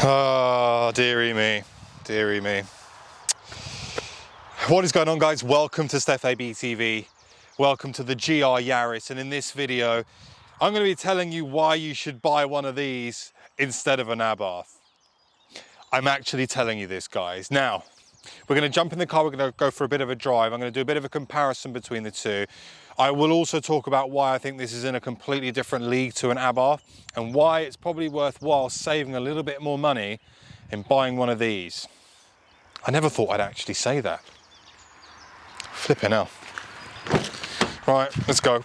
Oh, dearie me, dearie me. What is going on, guys? Welcome to Stef ABtv. Welcome to the GR Yaris, and in this video I'm going to be telling you why you should buy one of these instead of an Abarth. I'm actually telling you this, guys. Now, we're going to jump in the car, we're going to go for a bit of a drive, I'm going to do a bit of a comparison between the two. I will also talk about why I think this is in a completely different league to an Abarth and why it's probably worthwhile saving a little bit more money in buying one of these. I never thought I'd actually say that. Flipping hell. Right, let's go.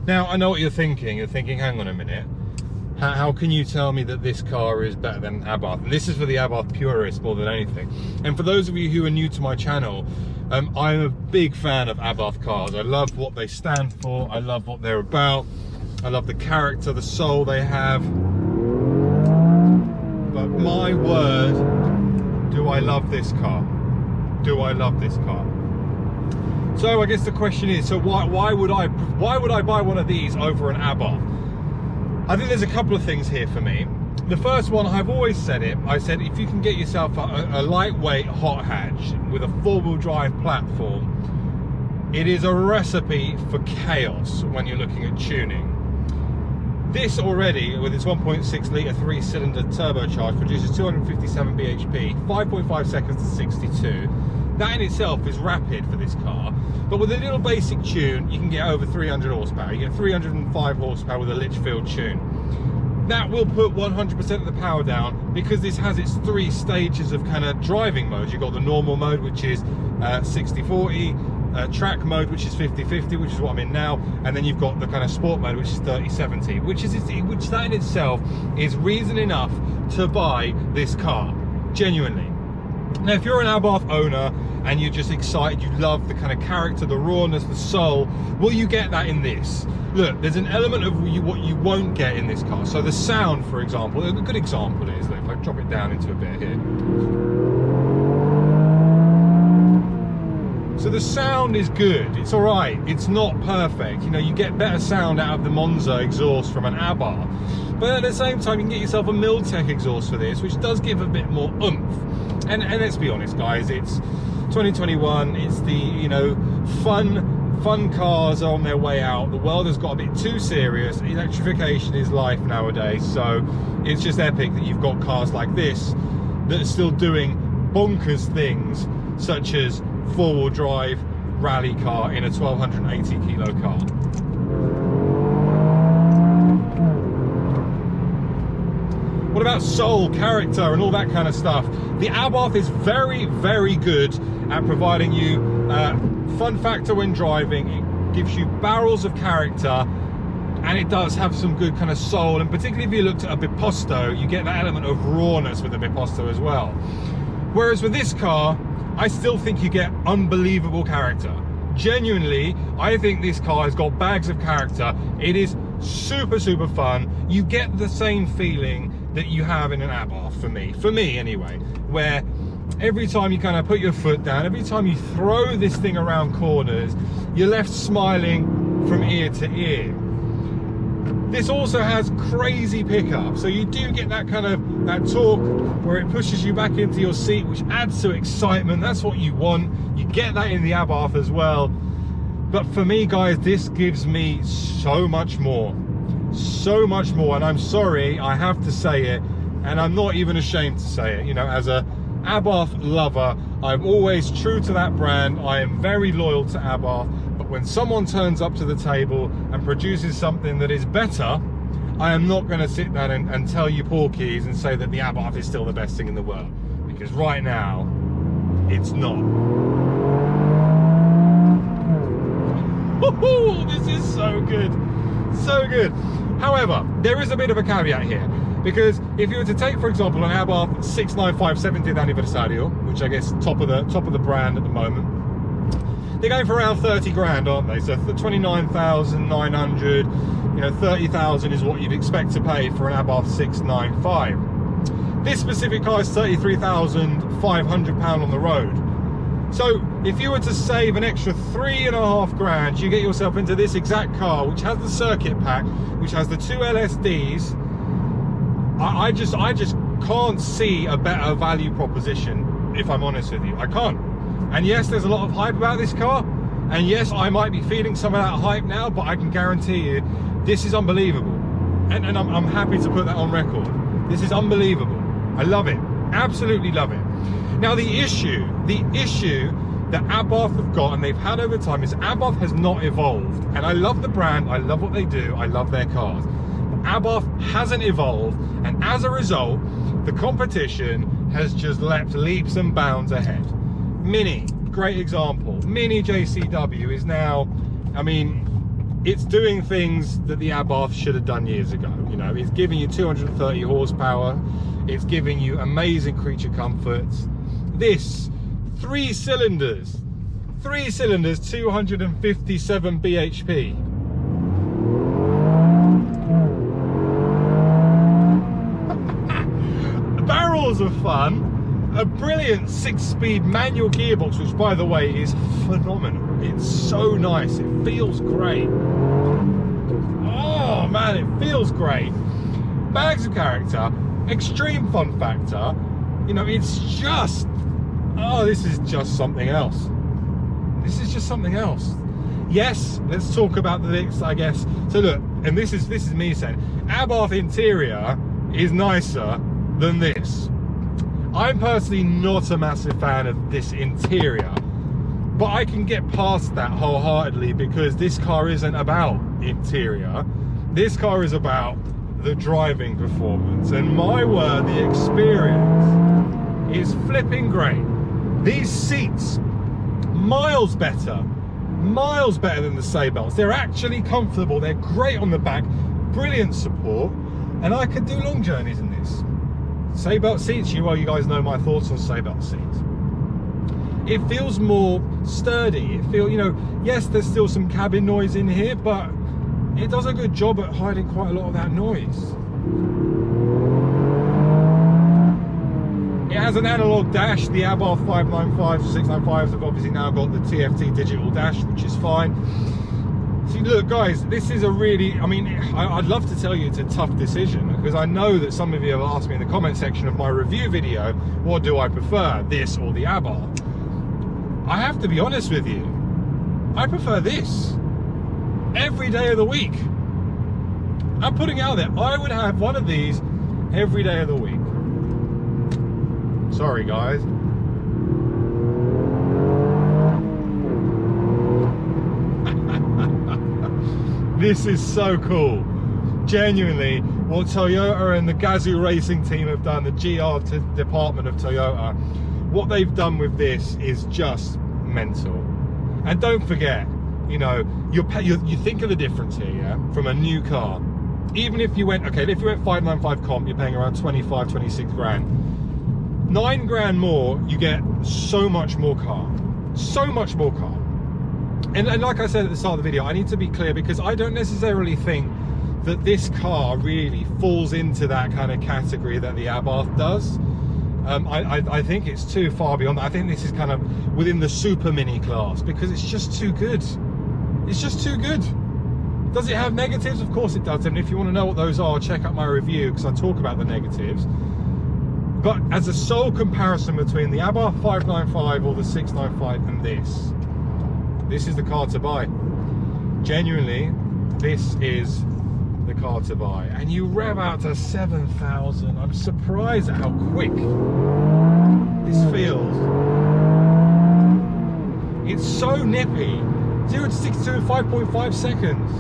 Now, I know what you're thinking. You're thinking, hang on a minute. How can you tell me that this car is better than Abarth? And this is for the Abarth purists more than anything. And for those of you who are new to my channel, I'm a big fan of Abarth cars. I love what they stand for. I love what they're about. I love the character, the soul they have. But my word, do I love this car? Do I love this car? So I guess the question is, so why would I buy one of these over an Abarth? I think there's a couple of things here for me. The first one, I've always said it, I said if you can get yourself a lightweight hot hatch with a four-wheel drive platform, it is a recipe for chaos when you're looking at tuning. This already, with its 1.6 litre 3-cylinder turbocharge, produces 257 bhp, 5.5 seconds to 62. That in itself is rapid for this car, but with a little basic tune, you can get over 300 horsepower. You get 305 horsepower with a Litchfield tune. That will put 100% of the power down because this has its three stages of kind of driving modes. You've got the normal mode, which is 60-40, track mode, which is 50-50, which is what I'm in now, and then you've got the kind of sport mode, which is 30-70, which that in itself is reason enough to buy this car, genuinely. Now, if you're an Abarth owner and you're just excited, you love the kind of character, the rawness, the soul, will you get that in this? Look, there's an element of what you won't get in this car. So the sound, for example, a good example is, look, if I drop it down into a bit here. So the sound is good, it's all right, it's not perfect. You know, you get better sound out of the Monza exhaust from an Abarth. But at the same time, you can get yourself a Miltech exhaust for this, which does give a bit more oomph. And let's be honest, guys, it's 2021, it's the, you know, fun cars are on their way out. The world has got a bit too serious. Electrification is life nowadays, so it's just epic that you've got cars like this that are still doing bonkers things, such as four-wheel drive rally car in a 1280 kilo car. What about soul, character, and all that kind of stuff? The Abarth is very, very good at providing you fun factor when driving. It gives you barrels of character, and it does have some good kind of soul. And particularly if you looked at a Biposto, you get that element of rawness with the Biposto as well. Whereas with this car, I still think you get unbelievable character. Genuinely, I think this car has got bags of character. It is super, super fun. You get the same feeling that you have in an Abarth, for me anyway, where every time you kind of put your foot down, every time you throw this thing around corners, you're left smiling from ear to ear. This also has crazy pickup, so you do get that kind of that torque where it pushes you back into your seat, which adds to excitement. That's what you want. You get that in the Abarth as well. But for me, guys, this gives me so much more, and I'm sorry, I have to say it, and I'm not even ashamed to say it. You know, as a Abarth lover, I'm always true to that brand. I am very loyal to Abarth, but when someone turns up to the table and produces something that is better, I am not going to sit there and tell you porkies and say that the Abarth is still the best thing in the world, because right now it's not. This is so good, so good. However, there is a bit of a caveat here, because if you were to take, for example, an Abarth 695 70th Anniversario, which I guess top of the brand at the moment, they're going for around 30 grand, aren't they? So 29,900, you know, 30,000 is what you'd expect to pay for an Abarth 695. This specific car is £33,500 on the road. So if you were to save an extra 3.5 grand, you get yourself into this exact car, which has the circuit pack, which has the 2 LSDs. I just can't see a better value proposition, if I'm honest with you. I can't. And yes, there's a lot of hype about this car, and yes, I might be feeling some of that hype now, but I can guarantee you this is unbelievable. And I'm happy to put that on record. This is unbelievable. I love it, absolutely love it. Now the issue that Abarth have got and they've had over time is Abarth has not evolved. And I love the brand, I love what they do, I love their cars. But Abarth hasn't evolved, and as a result, the competition has just leapt leaps and bounds ahead. Mini, great example. Mini JCW is now, I mean, it's doing things that the Abarth should have done years ago. You know, it's giving you 230 horsepower. It's giving you amazing creature comforts. This, 3 cylinders, 257 bhp. Barrels of fun. A brilliant 6-speed manual gearbox, which by the way is phenomenal. It's so nice, it feels great. Oh man, it feels great. Bags of character, extreme fun factor. You know, it's just, oh, this is just something else. This is just something else. Yes, let's talk about the next, I guess. So look, and this is me saying, Abarth interior is nicer than this. I'm personally not a massive fan of this interior, but I can get past that wholeheartedly because this car isn't about interior. This car is about the driving performance, and my word, the experience is flipping great. These seats, miles better than the Seatbelts. They're actually comfortable, they're great on the back, brilliant support, and I could do long journeys in this. Seatbelt seats, you guys know my thoughts on Seatbelt seats. It feels more sturdy. It feels, you know, yes, there's still some cabin noise in here, but it does a good job at hiding quite a lot of that noise. It has an analog dash. The Abarth 595s, 695s have obviously now got the TFT digital dash, which is fine. See, look guys, this is a really, I mean, I'd love to tell you it's a tough decision, because I know that some of you have asked me in the comment section of my review video, what do I prefer, this or the Abarth? I have to be honest with you, I prefer this every day of the week. I'm putting it out there, I would have one of these every day of the week. Sorry guys. This is so cool. Genuinely, what Toyota and the Gazoo racing team have done, the GR department of Toyota, what they've done with this is just mental. And don't forget, you know, you think of the difference here, yeah, from a new car. Even if you went, okay, if you went 595 comp, you're paying around 25, 26 grand. 9 grand more, you get so much more car. So much more car. And like I said at the start of the video, I need to be clear, because I don't necessarily think that this car really falls into that kind of category that the Abarth does. I think it's too far beyond that. I think this is kind of within the super mini class, because it's just too good. It's just too good. Does it have negatives? Of course it does. And if you want to know what those are, check out my review, because I talk about the negatives. But as a sole comparison between the Abarth 595 or the 695 and this is the car to buy. Genuinely, this is the car to buy. And you rev out to 7,000. I'm surprised at how quick this feels. It's so nippy. 0 to 62 in 5.5 seconds.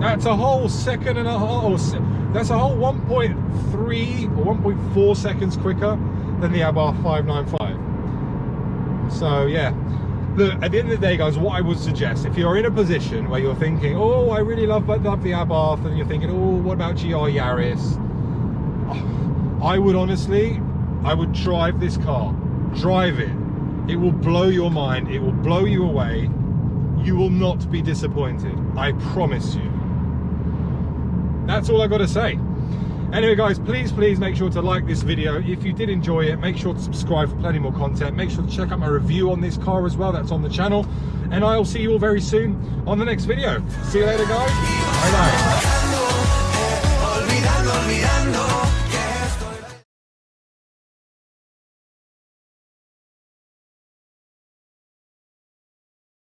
That's a whole second and a half. That's a whole 1.3 or 1.4 seconds quicker than the Abarth 595. So yeah. Look, at the end of the day, guys, what I would suggest, if you're in a position where you're thinking, oh, I really love the Abarth, and you're thinking, oh, what about GR Yaris? I would drive this car. Drive it. It will blow your mind. It will blow you away. You will not be disappointed. I promise you. That's all I got to say. Anyway guys, please make sure to like this video. If you did enjoy it, make sure to subscribe for plenty more content. Make sure to check out my review on this car as well, that's on the channel. And I'll see you all very soon on the next video. See you later guys, bye bye.